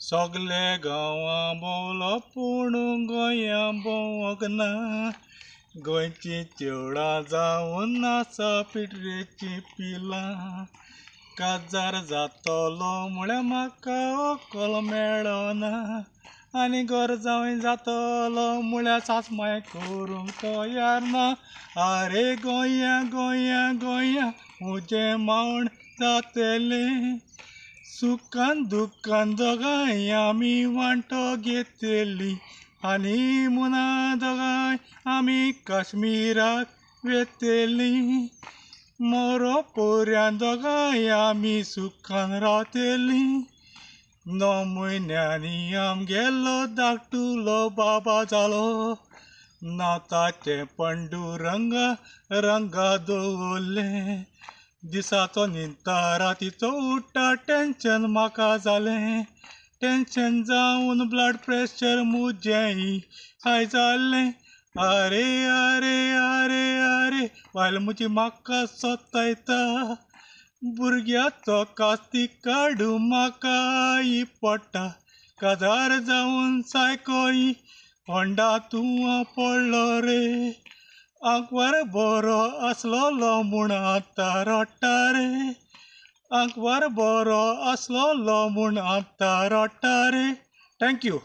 सगले गांवां भोंवलो पूण गोंया भोंवोंक ना. गोंयची चेवळां जावन आसा पिटरेची पिलां. काजार जातलो म्हळ्यार म्हाका ओकल मेळना. आनी घर जावं जातलो म्हळ्यार सास माय करूंक तयार ना. आरे गोंया गोंया गोंया म्हजें मावण जातलें. सुखान दुखान दोगांय आमी वांटो घेतली. हनीमुना दोगांय आमी काश्मीराक वेतलीं. मोरो पोर्यां दोगांय आमी सुखान रावतलीं. 9 म्हयन्यांनी आमगेलो धाकटुलो बाबा जालो. नांव ताचें पंडुरंगा रंगा दवरलें. दिसाचो न्हिदता रातीचो उठ्ठा टेन्शन म्हाका जालें. टेन्शन जावन ब्लड प्रेशर म्हजेंय हाय जालें. आरे आरे आरे आरे बायल म्हजी म्हाका सतायता. भुरग्याचो कास्ती काडूं म्हाकाय पडटा. काजार जावन सायकोय होंडातूं पडलो रे. आंकवार बरो आसलोलो म्हूण आतां रडटा रे. आंकवार बरो आसलोलो म्हूण आतां रडटा रे. थँक्यू.